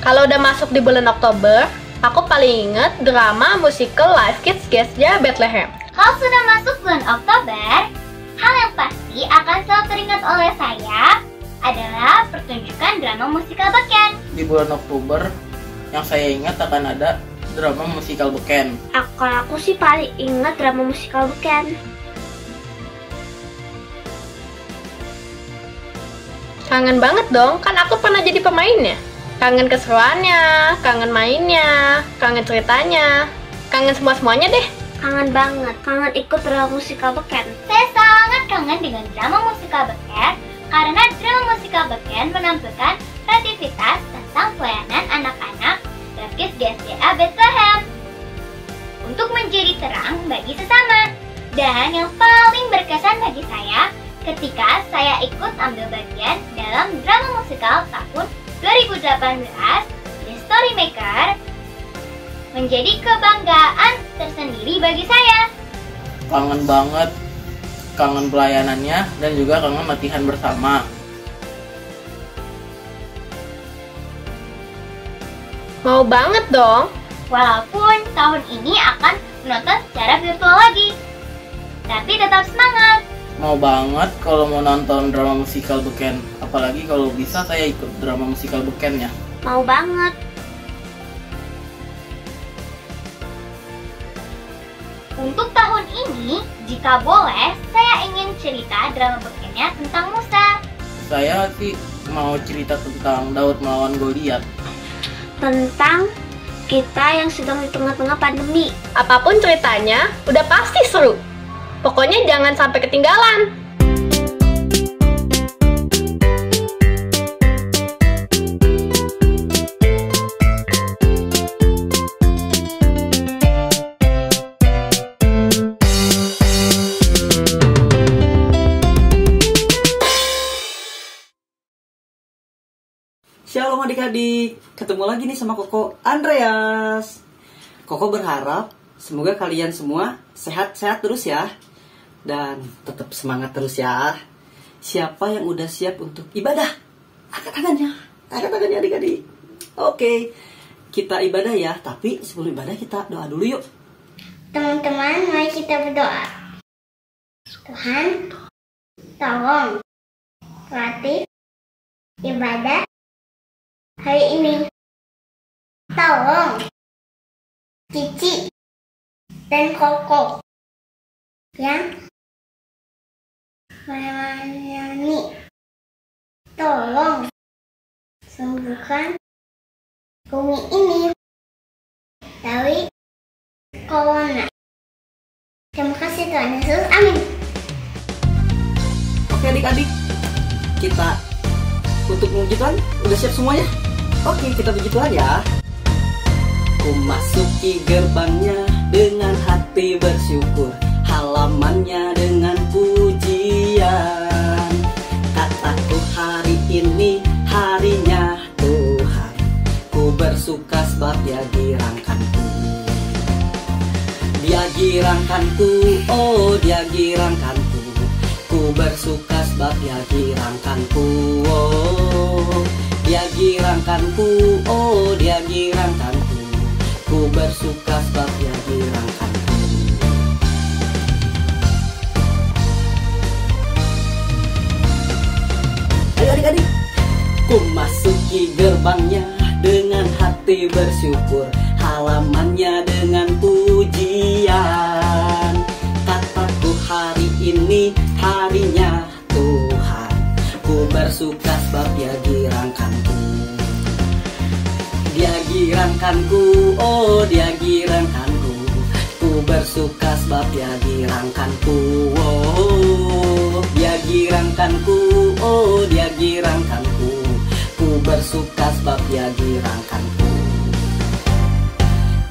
Kalau udah masuk di bulan Oktober, aku paling inget drama musical Live Kids Gesja Bethlehem. Kalau sudah masuk bulan Oktober, hal yang pasti akan selalu teringat oleh saya adalah pertunjukan drama musikal beken. Di bulan Oktober, yang saya ingat akan ada drama musikal beken. Kalau aku sih paling ingat drama musikal beken. Kangen banget dong, kan aku pernah jadi pemainnya. Kangen keseruannya, kangen mainnya, kangen ceritanya, kangen semua-semuanya deh. Kangen banget, kangen ikut drama musikal beken. Saya sangat kangen dengan drama musikal beken karena drama musikal beken menampilkan kreativitas tentang pelayanan anak-anak Baptis GSJA Bethlehem untuk menjadi terang bagi sesama. Dan yang paling berkesan bagi saya ketika saya ikut ambil bagian dalam drama musikal tahun 2018 The Storymaker menjadi kebanggaan tersendiri bagi saya. Kangen banget, kangen pelayanannya dan juga kangen latihan bersama. Mau banget dong. Walaupun tahun ini akan menonton secara virtual lagi, tapi tetap semangat. Mau banget kalau mau nonton drama musikal beken. Apalagi kalau bisa saya ikut drama musikal beken ya. Mau banget. Untuk tahun ini, jika boleh, saya ingin cerita drama bekennya tentang Musa. Saya sih mau cerita tentang Daud melawan Goliat. Tentang kita yang sedang di tengah-tengah pandemi. Apapun ceritanya, udah pasti seru. Pokoknya jangan sampai ketinggalan. Shalom adik-adik, ketemu lagi nih sama Koko Andreas. Koko berharap semoga kalian semua sehat-sehat terus ya. Dan tetap semangat terus ya. Siapa yang udah siap untuk ibadah? Angkat tangannya adik-adik. Oke, kita ibadah ya. Tapi sebelum ibadah kita doa dulu yuk. Teman-teman, mari kita berdoa. Tuhan, tolong latih ibadah hari ini. Tolong Cici dan Koko yang melayani. Tolong sembuhkan bumi ini dari corona. Terima kasih Tuhan Yesus. Amin. Oke adik-adik, kita untuk memuji Tuhan udah siap semuanya? Oke, kita puji Tuhan ya. Ku masuki gerbangnya dengan hati bersyukur, halamannya dengan pujian. Kataku hari ini harinya Tuhan, ku bersuka sebab Dia girangkanku. Dia girangkanku, oh Dia girangkanku. Ku bersuka sebab Dia girangkanku, oh Dia girangkanku, oh Dia girangkanku. Ku bersuka sebab Dia girangkanku. Ayo adik-adik, ku masuki gerbangnya dengan hati bersyukur, halamannya dengan pujian. Kataku hari ini harinya Tuhan, ku bersuka sebab Dia girangkanku. Dia girangkanku, oh Dia girangkanku. Ku bersuka sebab Dia girangkanku, oh Dia girangkanku, oh Dia girangkanku. Ku bersuka sebab Dia girangkanku.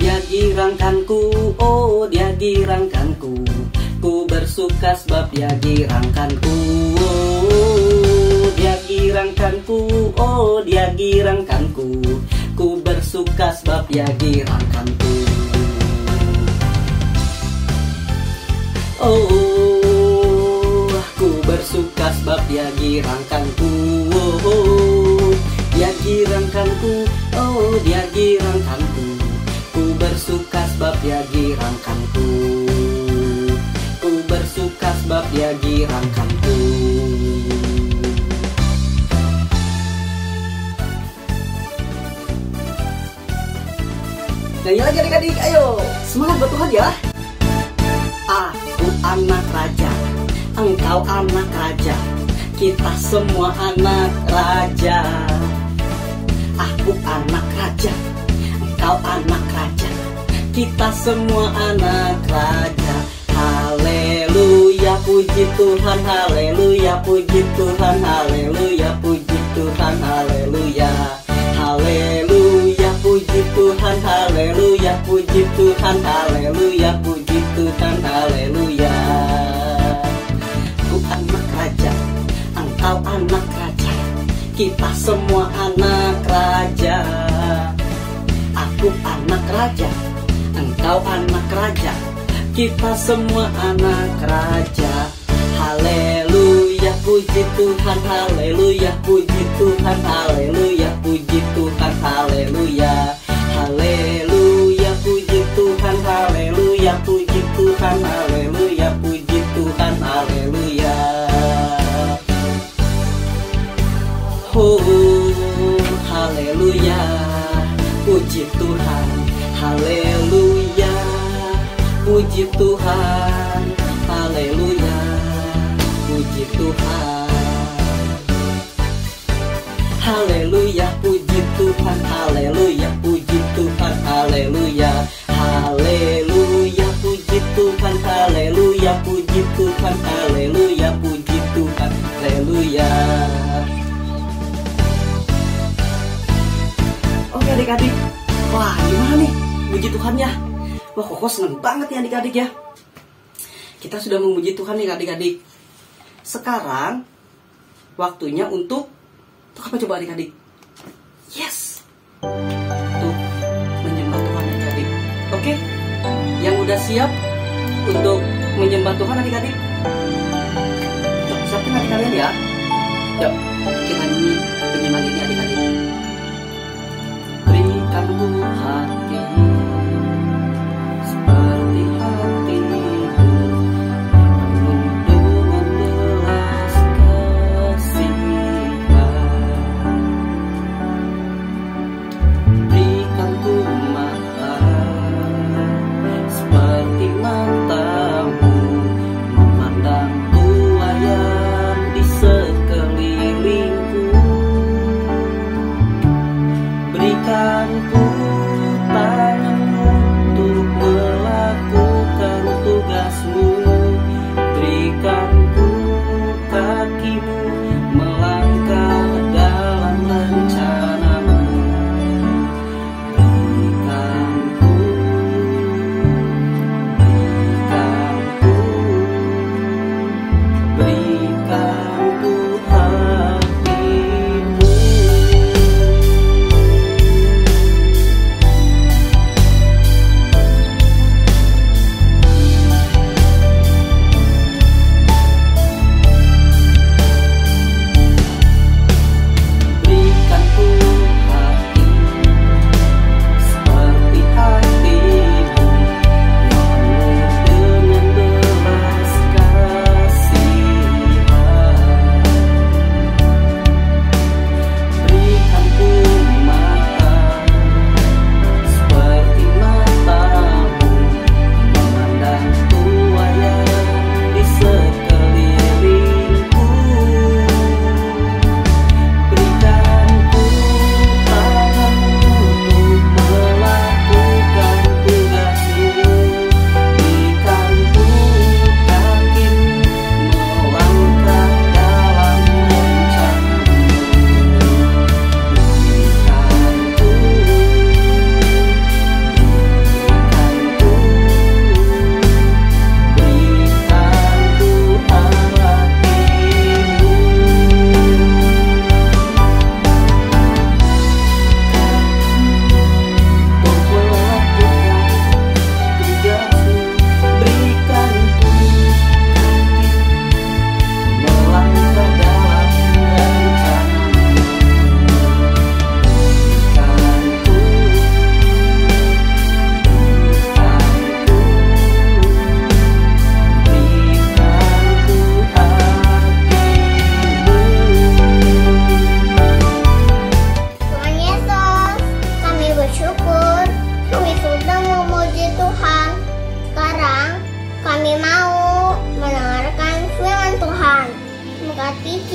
Dia girangkanku, oh Dia girangkanku. Ku bersuka sebab Dia girangkanku, oh Dia girangkanku, oh Dia girangkanku. Ku bersuka sebab Dia girangkanku. Oh, ku bersuka sebab Dia girangkanku, oh Dia girangkanku, oh Oh dia girangkanku, ku bersuka sebab dia girangkanku. Ku bersuka sebab dia girangkanku. Nyanyi lagi adik-adik, ayo semangat buat Tuhan ya. Aku anak raja, engkau anak raja, kita semua anak raja. Aku anak raja, engkau anak raja, kita semua anak raja. Haleluya, puji Tuhan, haleluya, puji Tuhan, haleluya, puji Tuhan, haleluya. Haleluya, puji Tuhan, haleluya, puji Tuhan, haleluya, puji Tuhan, haleluya. Aku anak raja, engkau anak raja, kita semua anak raja. Aku anak raja, engkau anak raja, kita semua anak raja. Haleluya, puji Tuhan, haleluya, puji Tuhan, haleluya, puji Tuhan, haleluya. Haleluya, puji Tuhan, haleluya, puji Tuhan, haleluya, puji Tuhan, haleluya. Oh, haleluya, puji Tuhan, haleluya, puji Tuhan, haleluya, puji Tuhan. Haleluya, puji Tuhan, haleluya, puji Tuhan, haleluya. Haleluya, puji Tuhan, haleluya, puji Tuhan, haleluya, puji Tuhan, haleluya. Oke adik-adik, wah gimana nih puji Tuhannya? Wah Koko seneng banget ya adik-adik ya. Kita sudah memuji Tuhan nih adik-adik. Sekarang waktunya untuk apa coba adik-adik? Yes, untuk menyembah Tuhan adik-adik. Oke, yang udah siap untuk menyembah Tuhan adik-adik? Yuk, siapin adik kalian ya. Yuk, kita nyanyi penyembahan ini adik-adik. Berikanku hati seperti hatimu, penuh dengan belas kasihan. Berikanku mata seperti matamu, memandang tua yang di sekelilingku. Berikanku tangan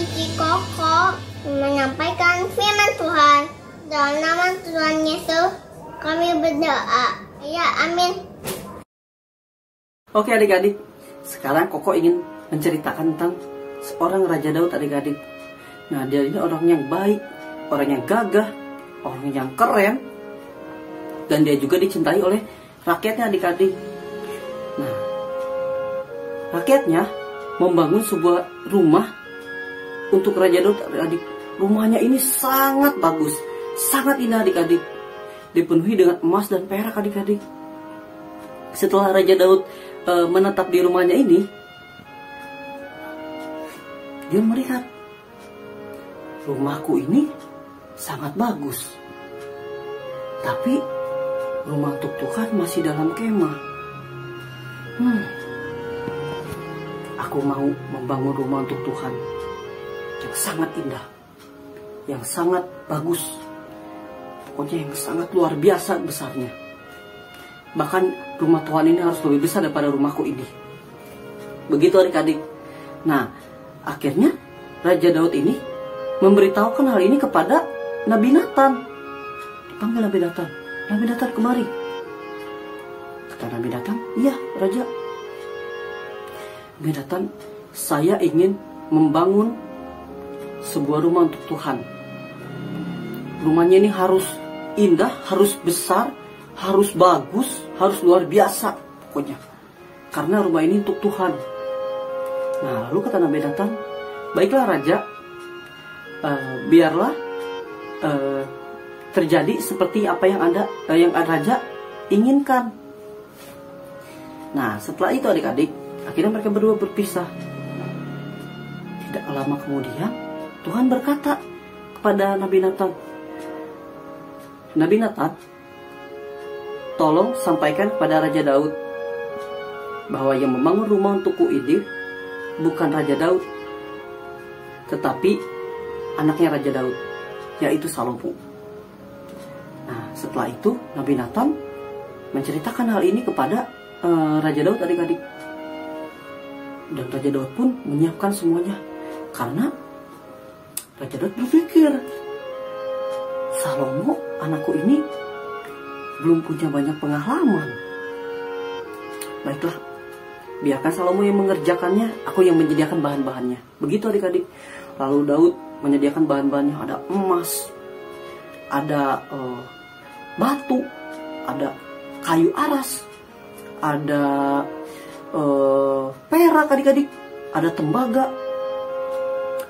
Cici Koko menyampaikan firman Tuhan. Dalam nama Tuhan Yesus, kami berdoa. Ya, amin. Oke adik-adik, sekarang Koko ingin menceritakan tentang seorang Raja Daud adik-adik. Nah, dia ini orang yang baik, orang yang gagah, orang yang keren, dan dia juga dicintai oleh rakyatnya adik-adik. Nah, rakyatnya membangun sebuah rumah untuk Raja Daud adik-adik. Rumahnya ini sangat bagus, sangat indah adik-adik, dipenuhi dengan emas dan perak adik-adik. Setelah Raja Daud menetap di rumahnya ini, dia melihat rumahku ini sangat bagus, tapi rumah untuk Tuhan masih dalam kemah. Aku mau membangun rumah untuk Tuhan yang sangat indah, yang sangat bagus, pokoknya yang sangat luar biasa besarnya. Bahkan rumah Tuhan ini harus lebih besar daripada rumahku ini. Begitu adik-adik. Nah, akhirnya Raja Daud ini memberitahukan hal ini kepada Nabi Nathan. Dipanggil Nabi Nathan. Nabi Nathan kemari. Kata Nabi Nathan, iya Raja. Nabi Nathan, saya ingin membangun sebuah rumah untuk Tuhan. Rumahnya ini harus indah, harus besar, harus bagus, harus luar biasa pokoknya. Karena rumah ini untuk Tuhan. Nah, lalu kata Nabi Nathan, baiklah Raja, biarlah terjadi seperti apa yang Raja inginkan. Nah, setelah itu adik-adik, akhirnya mereka berdua berpisah. Tidak lama kemudian, Tuhan berkata kepada Nabi Nathan, Nabi Nathan, tolong sampaikan kepada Raja Daud bahwa yang membangun rumah untukku ini bukan Raja Daud, tetapi anaknya Raja Daud, yaitu Salomo. Nah, setelah itu Nabi Nathan menceritakan hal ini kepada Raja Daud adik-adik. Dan Raja Daud pun menyiapkan semuanya. Karena Raja Daud berpikir, Salomo anakku ini belum punya banyak pengalaman. Baiklah, biarkan Salomo yang mengerjakannya, aku yang menyediakan bahan-bahannya. Begitu adik-adik. Lalu Daud menyediakan bahan-bahannya. Ada emas, ada batu, ada kayu aras, ada perak adik-adik, ada tembaga,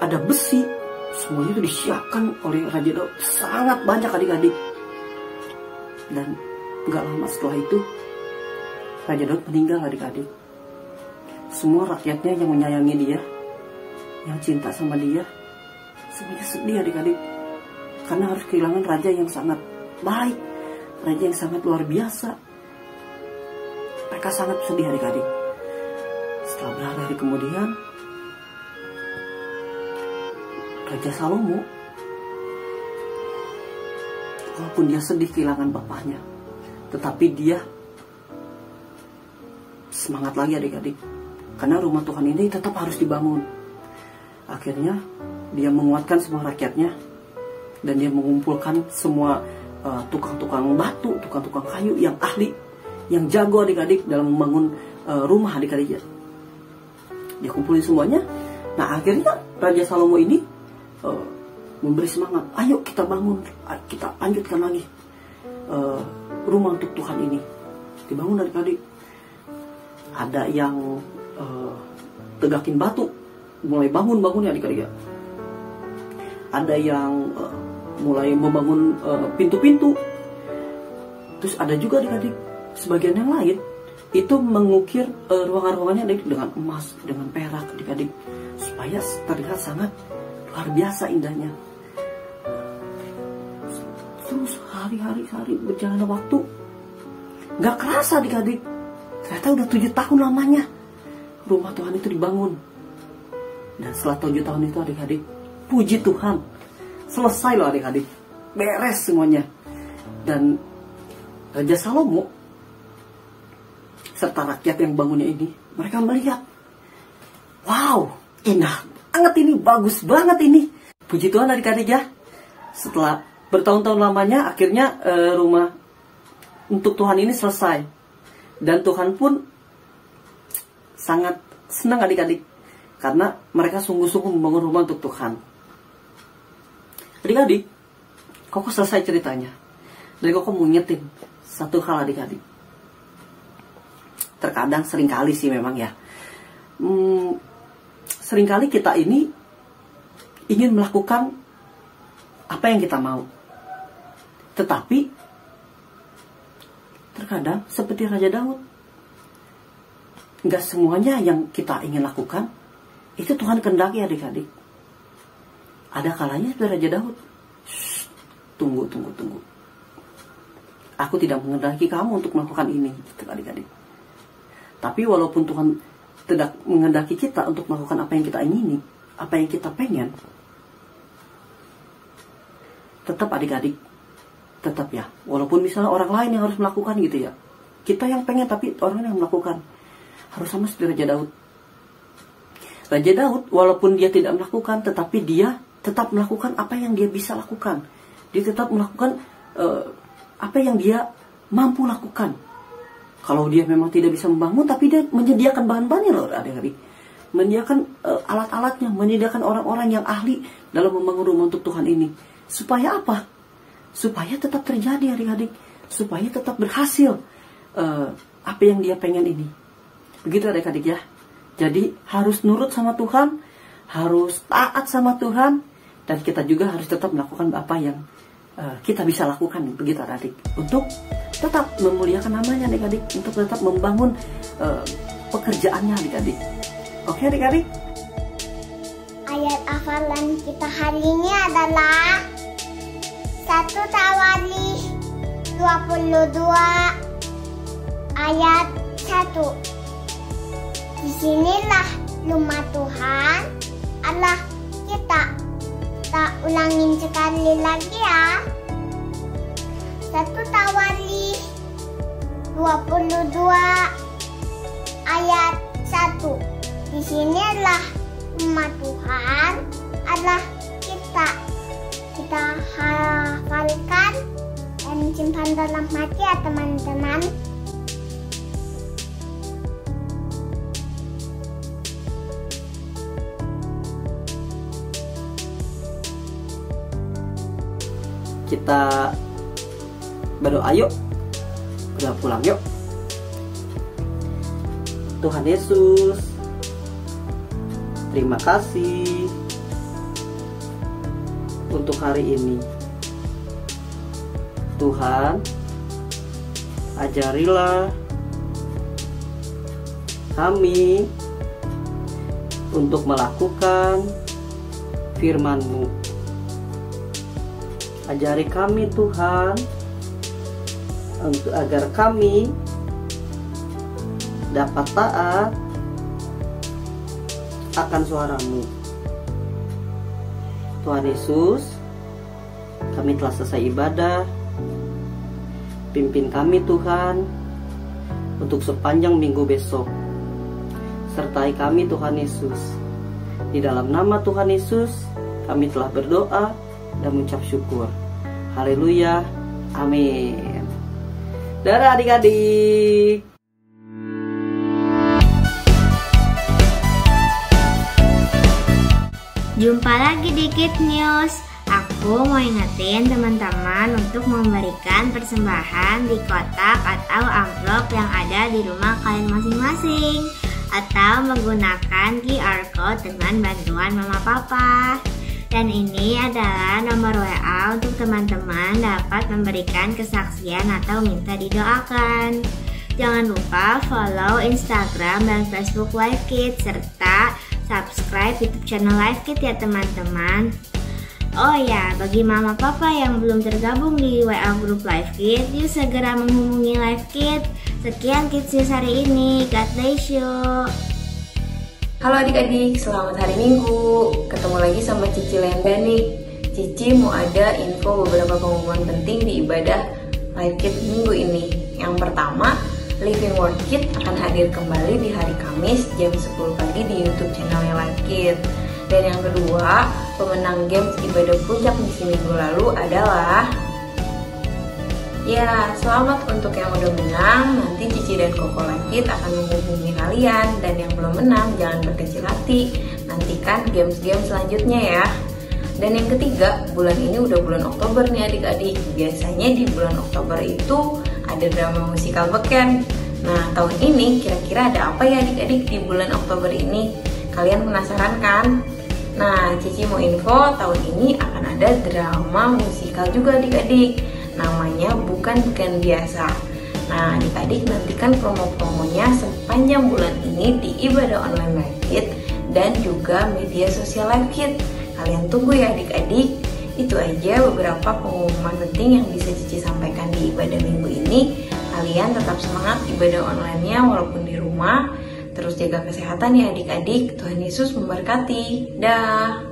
ada besi. Semuanya itu disiapkan oleh Raja Daud. Sangat banyak adik-adik. Dan gak lama setelah itu Raja Daud meninggal adik-adik. Semua rakyatnya yang menyayangi dia, yang cinta sama dia, semuanya sedih adik-adik. Karena harus kehilangan raja yang sangat baik, raja yang sangat luar biasa. Mereka sangat sedih adik-adik. Setelah berhari-hari kemudian, Raja Salomo, walaupun dia sedih kehilangan bapaknya, tetapi dia semangat lagi adik-adik. Karena rumah Tuhan ini tetap harus dibangun. Akhirnya dia menguatkan semua rakyatnya. Dan dia mengumpulkan semua tukang-tukang batu, tukang-tukang kayu yang ahli, yang jago adik-adik dalam membangun rumah adik-adik. Dia kumpulin semuanya. Nah, akhirnya Raja Salomo ini memberi semangat, ayo kita bangun, kita lanjutkan lagi rumah untuk Tuhan ini. Dibangun adik-adik. Ada yang tegakin batu, mulai bangun ya adik-adik. Ada yang mulai membangun pintu-pintu. Terus ada juga adik-adik sebagian yang lain itu mengukir ruangan-ruangannya dengan emas, dengan perak adik-adik, supaya terlihat sangat luar biasa indahnya. Terus hari-hari berjalan waktu, gak kerasa adik-adik, ternyata udah 7 tahun lamanya rumah Tuhan itu dibangun. Dan setelah 7 tahun itu adik-adik, puji Tuhan, selesai loh adik-adik, beres semuanya. Dan Raja Salomo serta rakyat yang bangunnya ini, mereka melihat, wow, indah banget ini, bagus banget ini. Puji Tuhan adik-adik ya. Setelah bertahun-tahun lamanya akhirnya rumah untuk Tuhan ini selesai. Dan Tuhan pun sangat senang adik-adik karena mereka sungguh-sungguh membangun rumah untuk Tuhan. Adik-adik, Koko selesai ceritanya. Dan Koko mau ngingetin satu hal adik-adik. Terkadang seringkali sih memang ya. Seringkali kita ini ingin melakukan apa yang kita mau. Tetapi terkadang seperti Raja Daud, nggak semuanya yang kita ingin lakukan itu Tuhan kehendaki adik-adik. Ada kalanya seperti Raja Daud. Tunggu. Aku tidak menghendaki kamu untuk melakukan ini, gitu adik-adik. Tapi walaupun Tuhan tidak menghendaki kita untuk melakukan apa yang kita ingini, apa yang kita pengen, tetap adik-adik, tetap ya. Walaupun misalnya orang lain yang harus melakukan gitu ya, kita yang pengen tapi orang yang melakukan. Harus sama seperti Raja Daud. Raja Daud walaupun dia tidak melakukan, tetapi dia tetap melakukan apa yang dia bisa lakukan. Dia tetap melakukan apa yang dia mampu lakukan. Kalau dia memang tidak bisa membangun, tapi dia menyediakan bahan-bahannya loh adik-adik. Menyediakan alat-alatnya, menyediakan orang-orang yang ahli dalam membangun rumah untuk Tuhan ini. Supaya apa? Supaya tetap terjadi adik-adik. Supaya tetap berhasil apa yang dia pengen ini. Begitu adik-adik ya. Jadi harus nurut sama Tuhan, harus taat sama Tuhan, dan kita juga harus tetap melakukan apa yang kita bisa lakukan, begitu adik-adik, untuk tetap memuliakan namanya adik-adik, untuk tetap membangun pekerjaannya adik-adik. Oke adik-adik? Ayat hafalan kita hari ini adalah 1 Tawarikh 22 ayat 1. Disinilah rumah Tuhan Allah kita. Tak ulangin sekali lagi ya. 1 Tawarikh 22 ayat 1. Disinilah rumah Tuhan Allah kita. Kita hafalkan dan simpan dalam hati ya teman-teman. Kita berdoa yuk. Udah pulang yuk. Tuhan Yesus, terima kasih untuk hari ini. Tuhan, ajarilah kami untuk melakukan firman-Mu. Ajari kami Tuhan, agar kami dapat taat akan suara-Mu. Tuhan Yesus, kami telah selesai ibadah. Pimpin kami Tuhan untuk sepanjang minggu besok. Sertai kami Tuhan Yesus. Di dalam nama Tuhan Yesus, kami telah berdoa dan mengucap syukur. Haleluya, amin. Dadah adik-adik. Jumpa lagi di Kid News. Aku mau ingetin teman-teman untuk memberikan persembahan di kotak atau amplop yang ada di rumah kalian masing-masing, atau menggunakan QR Code dengan bantuan Mama Papa. Dan ini adalah nomor WA untuk teman-teman dapat memberikan kesaksian atau minta didoakan. Jangan lupa follow Instagram dan Facebook Live Kids, serta subscribe YouTube channel Live Kids ya teman-teman. Oh ya, bagi mama papa yang belum tergabung di WA grup Live Kids, yuk segera menghubungi Live Kids. Sekian Kids News hari ini, God bless you. Halo adik-adik, selamat hari Minggu. Ketemu lagi sama Cici Lenda nih. Cici mau ada info beberapa pengumuman penting di ibadah Live Kids minggu ini. Yang pertama, Living Word Kids akan hadir kembali di hari Kamis jam 10 pagi di YouTube channelnya Live Kids. Dan yang kedua, pemenang games ibadah puncak misi minggu lalu adalah ya, selamat untuk yang udah menang. Nanti Cici dan Koko Langit akan menghubungi kalian. Dan yang belum menang, jangan berkecil hati. Nantikan games-games selanjutnya ya. Dan yang ketiga, bulan ini udah bulan Oktober nih adik-adik. Biasanya di bulan Oktober itu ada drama musikal beken. Nah, tahun ini kira-kira ada apa ya adik-adik di bulan Oktober ini? Kalian penasaran kan? Nah, Cici mau info, tahun ini akan ada drama musikal juga adik-adik. Namanya Bukan Biasa. Nah, adik-adik nantikan promo-promonya sepanjang bulan ini di Ibadah Online Live Kit dan juga media sosial Live Kit. Kalian tunggu ya adik-adik. Itu aja beberapa pengumuman penting yang bisa Cici sampaikan di ibadah minggu ini. Kalian tetap semangat ibadah online-nya walaupun di rumah. Terus jaga kesehatan ya adik-adik. Tuhan Yesus memberkati. Dah.